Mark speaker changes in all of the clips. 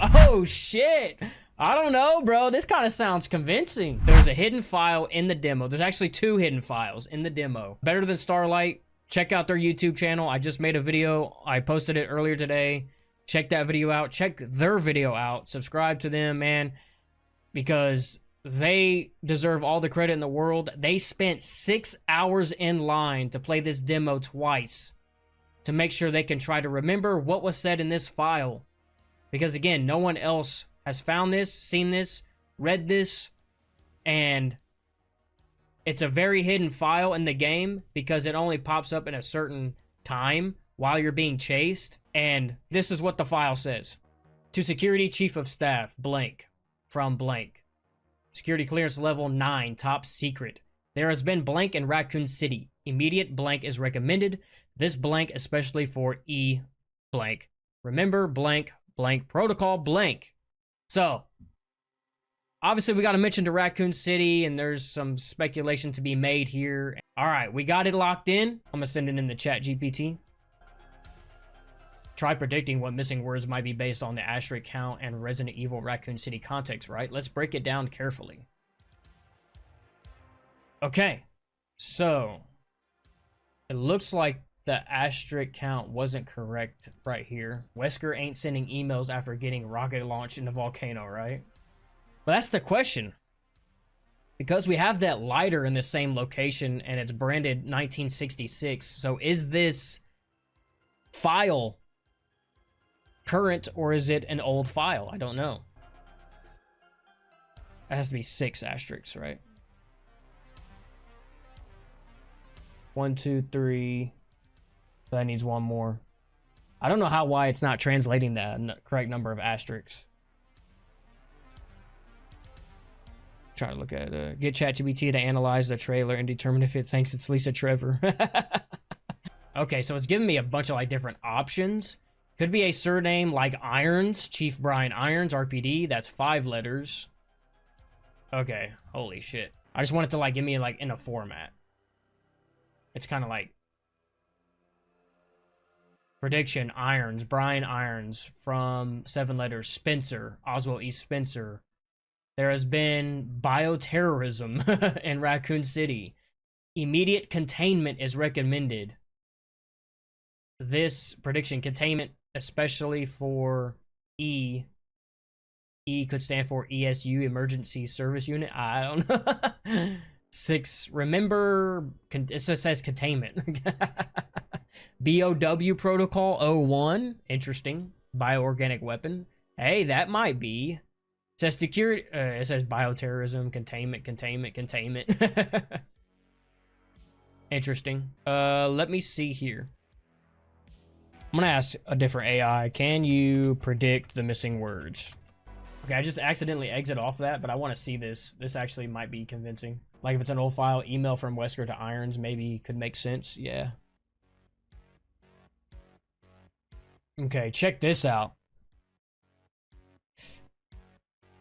Speaker 1: Oh shit. I don't know, bro. This kind of sounds convincing. There's a hidden file in the demo. There's actually 2 hidden files in the demo. Better Than Starlight. Check out their YouTube channel. I just made a video. I posted it earlier today. Check that video out. Check their video out. Subscribe to them, man, because they deserve all the credit in the world. They spent 6 hours in line to play this demo twice to make sure they can try to remember what was said in this file. Because again, no one else has found this, seen this, read this, and it's a very hidden file in the game because it only pops up in a certain time while you're being chased. And this is what the file says. To Security Chief of Staff, blank, from blank. Security clearance level 9, top secret. There has been blank in Raccoon City. Immediate blank is recommended. This blank especially for E blank. Remember blank, blank, protocol blank. So, obviously we got to mention to Raccoon City, and there's some speculation to be made here. All right, we got it locked in. I'm going to send it in the Chat GPT. Try predicting what missing words might be based on the asterisk count and Resident Evil Raccoon City context, right? Let's break it down carefully. Okay, so it looks like the asterisk count wasn't correct right here. Wesker ain't sending emails after getting rocket launched in the volcano, right? But that's the question. Because we have that lighter in the same location and it's branded 1966. So is this file current or is it an old file? I don't know. It has to be 6 asterisks, right? 1, 2, 3. So that needs 1 more. I don't know why it's not translating that correct number of asterisks. Trying to look at get Chat GPT to analyze the trailer and determine if it thinks it's Lisa Trevor. Okay, so it's giving me a bunch of like different options. Could be a surname like Irons, Chief Brian Irons, RPD. That's 5 letters. Okay, holy shit. I just want it to like give me like in a format. It's kind of like prediction, Irons, Brian Irons, from 7 letters, Spencer, Oswald E. Spencer. There has been bioterrorism in Raccoon City. Immediate containment is recommended. This prediction, containment, especially for E. E could stand for ESU, Emergency Service Unit. I don't know. 6, remember, it says containment. BOW protocol 01, interesting. Bioorganic weapon. Hey, that might be. It says security, it says bioterrorism, containment. Interesting. Let me see here. I'm gonna ask a different AI. Can you predict the missing words? Okay, I just accidentally exit off that, but I want to see this. This actually might be convincing. Like if it's an old file, email from Wesker to Irons maybe could make sense. Yeah. Okay, check this out.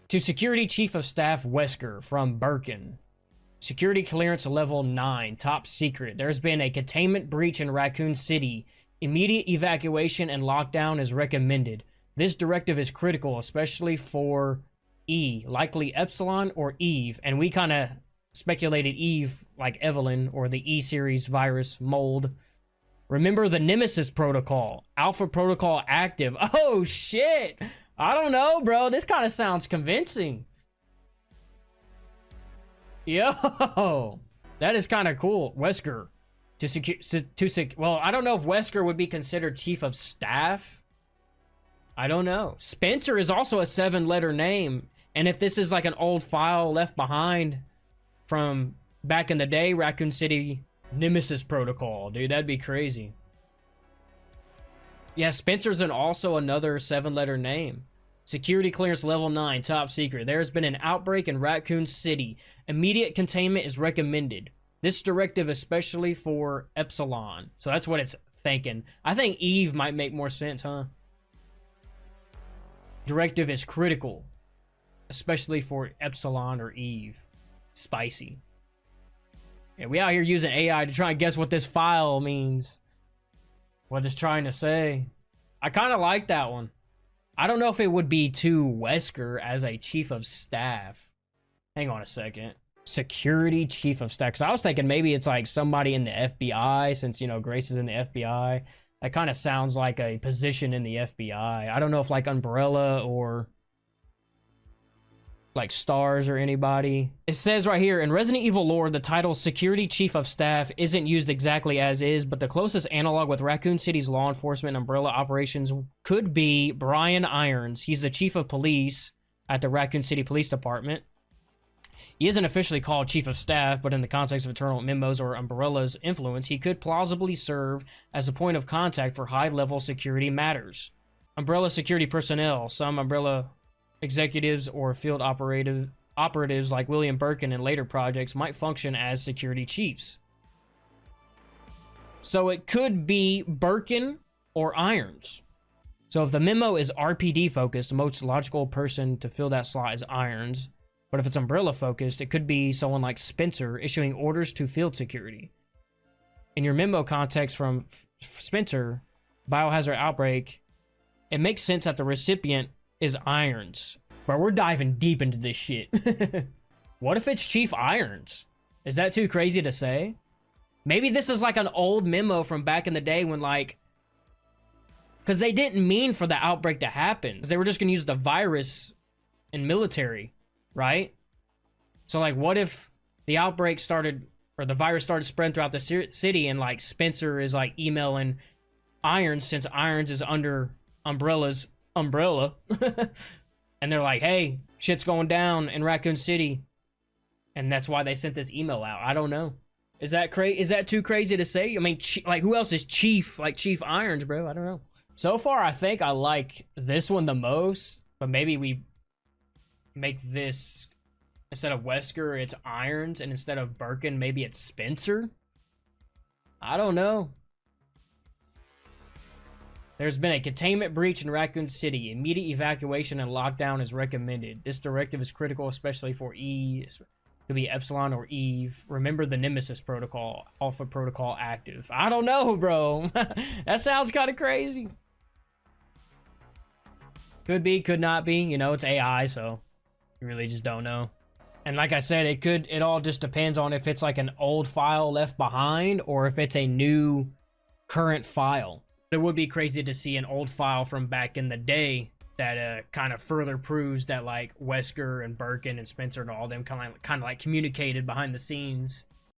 Speaker 1: To Security Chief of Staff Wesker from Birkin. Security clearance level 9, top secret. There's been a containment breach in Raccoon City. Immediate evacuation and lockdown is recommended. This directive is critical, especially for E, likely Epsilon or Eve. And we kind of speculated Eve, like Evelyn, or the E-series virus mold. Remember the Nemesis protocol. Alpha protocol active. Oh, shit. I don't know, bro. This kind of sounds convincing. Yo, that is kind of cool. Wesker. Well, I don't know if Wesker would be considered chief of staff. I don't know. Spencer is also a 7-letter name. And if this is like an old file left behind from back in the day, Raccoon City Nemesis protocol, dude, that'd be crazy. Yeah, Spencer's also another 7-letter name. Security clearance level 9, top secret. There has been an outbreak in Raccoon City. Immediate containment is recommended. This directive especially for Epsilon. So that's what it's thinking. I think Eve might make more sense, huh? Directive is critical. Especially for Epsilon or Eve. Spicy. Yeah, we out here using AI to try and guess what this file means. What it's trying to say. I kind of like that one. I don't know if it would be to Wesker as a chief of staff. Hang on a second. Security chief of staff. Because I was thinking maybe it's like somebody in the FBI, since, you know, Grace is in the FBI. That kind of sounds like a position in the FBI. I don't know if like Umbrella or like Stars or anybody. It says right here, in Resident Evil lore, the title Security Chief of Staff isn't used exactly as is, but the closest analog with Raccoon City's law enforcement Umbrella operations could be Brian Irons. He's the chief of police at the Raccoon City Police Department. He isn't officially called Chief of Staff, but in the context of Eternal Memos or Umbrella's influence, he could plausibly serve as a point of contact for high-level security matters. Umbrella security personnel, some Umbrella executives or field operatives like William Birkin in later projects might function as security chiefs. So it could be Birkin or Irons. So if the memo is RPD focused, the most logical person to fill that slot is Irons. But if it's Umbrella focused, it could be someone like Spencer issuing orders to field security. In your memo context from Spencer, biohazard outbreak, it makes sense that the recipient is Irons. But we're diving deep into this shit. What if it's Chief Irons? Is that too crazy to say? Maybe this is like an old memo from back in the day when like... Because they didn't mean for the outbreak to happen. They were just going to use the virus in military, right? So like what if the outbreak started, or the virus started spreading throughout the city and like Spencer is like emailing Irons, since Irons is under Umbrella's umbrella. And they're like, hey, shit's going down in Raccoon City. And that's why they sent this email out. I don't know. Is that too crazy to say? I mean, like, who else is Chief? Like Chief Irons, bro? I don't know. So far, I think I like this one the most. But maybe we make this, instead of Wesker, it's Irons. And instead of Birkin, maybe it's Spencer. I don't know. There's been a containment breach in Raccoon City. Immediate evacuation and lockdown is recommended. This directive is critical, especially for could be Epsilon or Eve. Remember the Nemesis protocol. Alpha protocol active. I don't know, bro. That sounds kind of crazy. Could be, could not be. You know, it's AI, so you really just don't know. And like I said, it all just depends on if it's like an old file left behind or if it's a new current file. It would be crazy to see an old file from back in the day that kind of further proves that like Wesker and Birkin and Spencer and all them kind of like communicated behind the scenes.